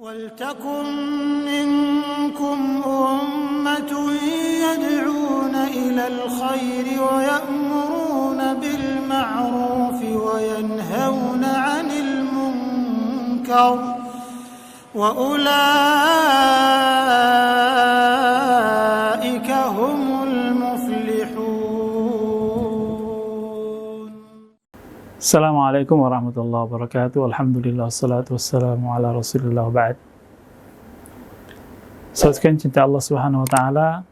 وَلْتَكُنْ مِنْكُمْ أُمَّةٌ يَدْعُونَ إِلَى الْخَيْرِ وَيَأْمُرُونَ بِالْمَعْرُوفِ وَيَنْهَوْنَ عَنِ الْمُنْكَرِ وَأُولَئِكَ هُمُ الْمُفْلِحُونَ. Assalamualaikum warahmatullahi wabarakatuh. Alhamdulillah, wassalatu wassalamu ala rasulillah ba'd. Saudara cinta Allah subhanahu wa ta'ala,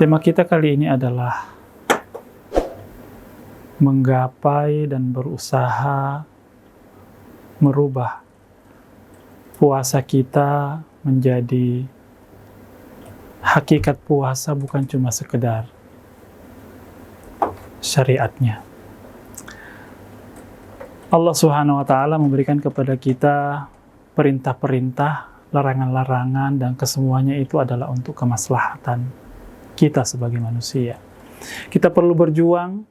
tema kita kali ini adalah menggapai dan berusaha merubah puasa kita menjadi hakikat puasa, bukan cuma sekedar syariatnya. Allah Subhanahu wa Ta'ala memberikan kepada kita perintah-perintah, larangan-larangan, dan kesemuanya itu adalah untuk kemaslahatan kita sebagai manusia. Kita perlu berjuang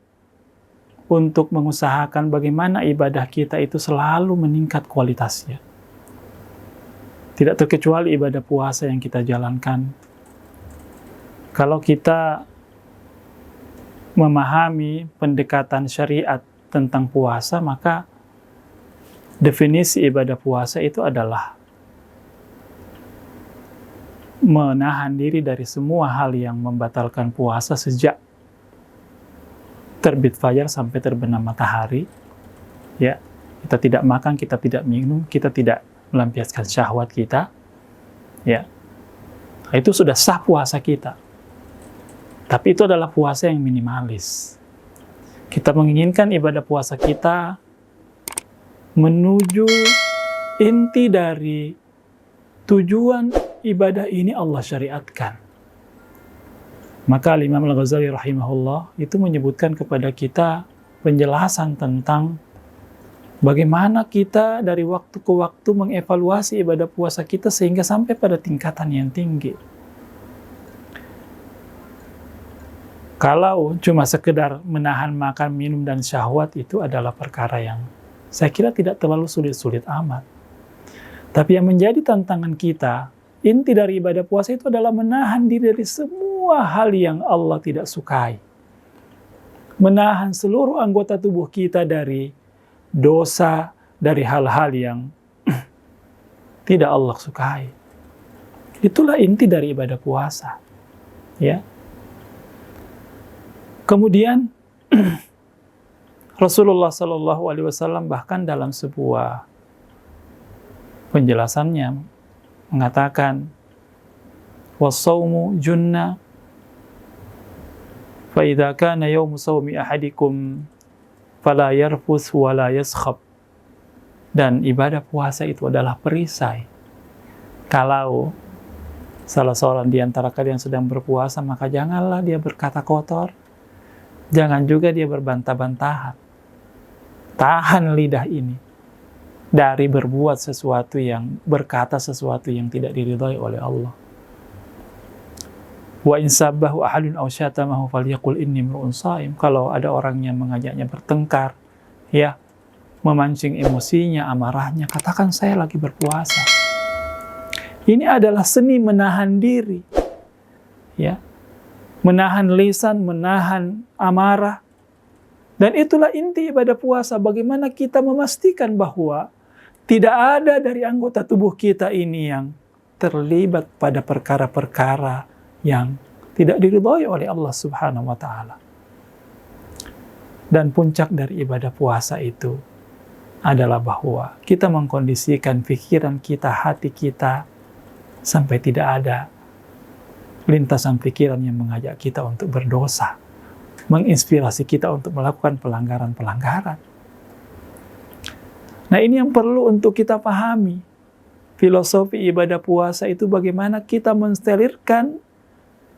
untuk mengusahakan bagaimana ibadah kita itu selalu meningkat kualitasnya. Tidak terkecuali ibadah puasa yang kita jalankan. Kalau kita memahami pendekatan syariat tentang puasa, maka definisi ibadah puasa itu adalah menahan diri dari semua hal yang membatalkan puasa sejak terbit fajar sampai terbenam matahari. Ya, kita tidak makan, kita tidak minum, kita tidak melampiaskan syahwat kita. Ya, itu sudah sah puasa kita. Tapi itu adalah puasa yang minimalis. Kita menginginkan ibadah puasa kita menuju inti dari tujuan ibadah ini Allah syariatkan. Maka Imam Al-Ghazali rahimahullah itu menyebutkan kepada kita penjelasan tentang bagaimana kita dari waktu ke waktu mengevaluasi ibadah puasa kita sehingga sampai pada tingkatan yang tinggi. Kalau cuma sekedar menahan makan, minum, dan syahwat, itu adalah perkara yang saya kira tidak terlalu sulit-sulit amat. Tapi yang menjadi tantangan kita, inti dari ibadah puasa itu adalah menahan diri dari semua hal yang Allah tidak sukai. Menahan seluruh anggota tubuh kita dari dosa, dari hal-hal yang tidak Allah sukai. Itulah inti dari ibadah puasa. Ya. Kemudian Rasulullah Shallallahu Alaihi Wasallam bahkan dalam sebuah penjelasannya mengatakan, "Wasaumu junna, fa idza kana yaumu saumi ahadikum, fala yarfus wa la yaskhab." Dan ibadah puasa itu adalah perisai. Kalau salah seorang di antara kalian sedang berpuasa, maka janganlah dia berkata kotor. Jangan juga dia berbantah-bantahan. Tahan lidah ini dari berbuat sesuatu yang, berkata sesuatu yang tidak diridhai oleh Allah. Wa in sabbahu ahadun aw syatamahu falyaqul inni imru'un shaim. Kalau ada orang yang mengajaknya bertengkar, ya, memancing emosinya, amarahnya, katakan saya lagi berpuasa. Ini adalah seni menahan diri. Ya. Menahan lisan, menahan amarah. Dan itulah inti ibadah puasa. Bagaimana kita memastikan bahwa tidak ada dari anggota tubuh kita ini yang terlibat pada perkara-perkara yang tidak diridhai oleh Allah Subhanahu wa Ta'ala. Dan puncak dari ibadah puasa itu adalah bahwa kita mengkondisikan pikiran kita, hati kita, sampai tidak ada lintasan pikiran yang mengajak kita untuk berdosa, menginspirasi kita untuk melakukan pelanggaran-pelanggaran. Nah, ini yang perlu untuk kita pahami. Filosofi ibadah puasa itu bagaimana kita mensterilkan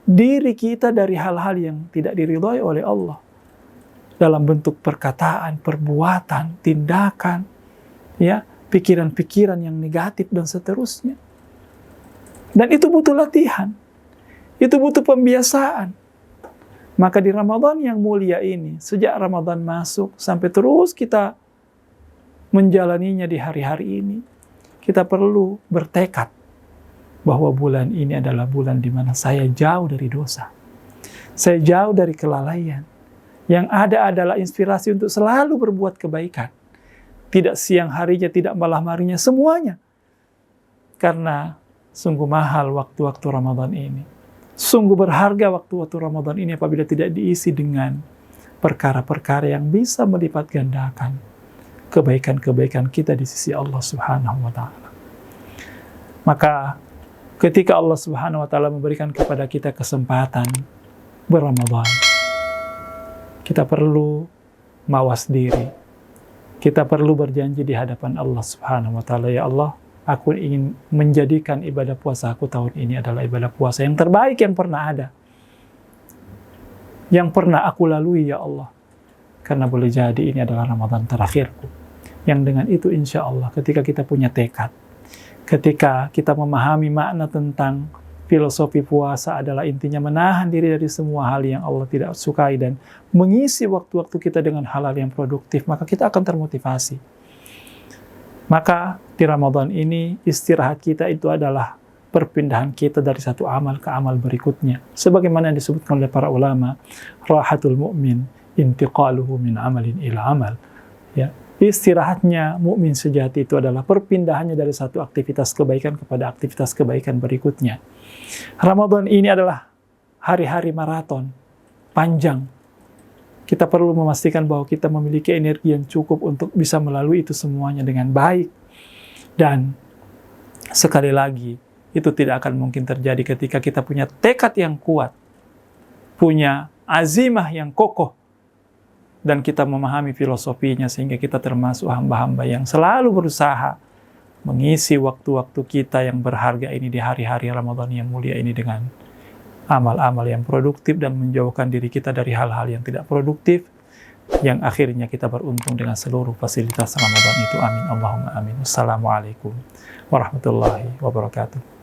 diri kita dari hal-hal yang tidak diridhai oleh Allah. Dalam bentuk perkataan, perbuatan, tindakan, ya, pikiran-pikiran yang negatif dan seterusnya. Dan itu butuh latihan. Itu butuh pembiasaan. Maka di Ramadan yang mulia ini, sejak Ramadan masuk sampai terus kita menjalaninya di hari-hari ini, kita perlu bertekad bahwa bulan ini adalah bulan di mana saya jauh dari dosa. Saya jauh dari kelalaian. Yang ada adalah inspirasi untuk selalu berbuat kebaikan. Tidak siang harinya, tidak malam harinya, semuanya. Karena sungguh mahal waktu-waktu Ramadan ini. Sungguh berharga waktu-waktu Ramadan ini apabila tidak diisi dengan perkara-perkara yang bisa melipat gandakan kebaikan-kebaikan kita di sisi Allah Subhanahu wa Ta'ala. Maka ketika Allah Subhanahu wa Ta'ala memberikan kepada kita kesempatan berRamadan, kita perlu mawas diri. Kita perlu berjanji di hadapan Allah Subhanahu wa Ta'ala, ya Allah, aku ingin menjadikan ibadah puasa aku tahun ini adalah ibadah puasa yang terbaik yang pernah ada, yang pernah aku lalui, ya Allah. Karena boleh jadi ini adalah Ramadan terakhirku. Yang dengan itu insya Allah ketika kita punya tekad, ketika kita memahami makna tentang filosofi puasa adalah intinya menahan diri dari semua hal yang Allah tidak sukai dan mengisi waktu-waktu kita dengan hal-hal yang produktif, maka kita akan termotivasi. Maka di Ramadan ini istirahat kita itu adalah perpindahan kita dari satu amal ke amal berikutnya. Sebagaimana yang disebutkan oleh para ulama, rahatul mu'min intiqaluhu min amalin ila amal. Ya, istirahatnya mukmin sejati itu adalah perpindahannya dari satu aktivitas kebaikan kepada aktivitas kebaikan berikutnya. Ramadan ini adalah hari-hari maraton panjang. Kita perlu memastikan bahwa kita memiliki energi yang cukup untuk bisa melalui itu semuanya dengan baik. Dan sekali lagi, itu tidak akan mungkin terjadi ketika kita punya tekad yang kuat, punya azimah yang kokoh, dan kita memahami filosofinya sehingga kita termasuk hamba-hamba yang selalu berusaha mengisi waktu-waktu kita yang berharga ini di hari-hari Ramadan yang mulia ini dengan amal-amal yang produktif dan menjauhkan diri kita dari hal-hal yang tidak produktif, yang akhirnya kita beruntung dengan seluruh fasilitas Ramadan itu. Amin Allahumma amin. Wassalamualaikum warahmatullahi wabarakatuh.